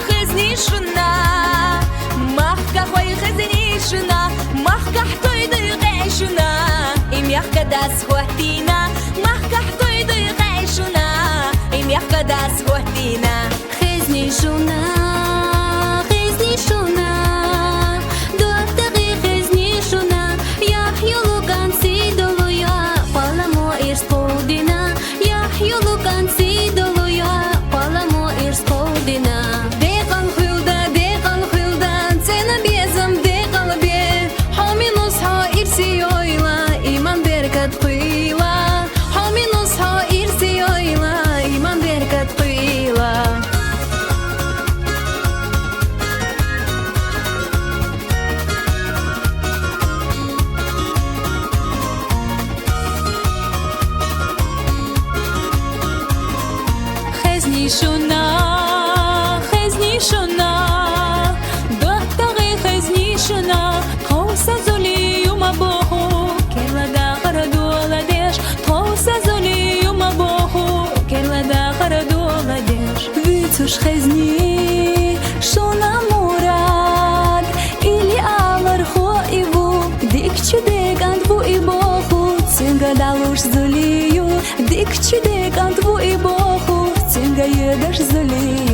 خزني شنا محكا خوي خزني شنا محكا حطوي ضيق شنا إم يحكا داس خواتينا محكا حطوي ضيق شنا إم يحكا داس خواتينا خزني شنا خزني شنا دوتغي خزني شنا يحيو كان سيدلو يا بالامو إرسبودنا يحيو كان سيدلو يا بالامو إرسبودنا ديقان خلدا تنا بيزم ديقال بيه حامي نصها إرسي يويلا إيمان بركت قيلا حامي نصها إرسي يويلا إيمان بركت قيلا خزني شنا دختغي خزني شنا خوسا زولي يوم بوخو كلا داخر دولا ديش خوسا زولي يوم بوخو كلا داخر دولا ديش Вицуш خزني شنا مراد إلي آور خو إبو ديك چودك أنت بو إبوخو تنگا دالوش زوليو ديك چودك أنت بو إبوخو تنگا يدش زوليو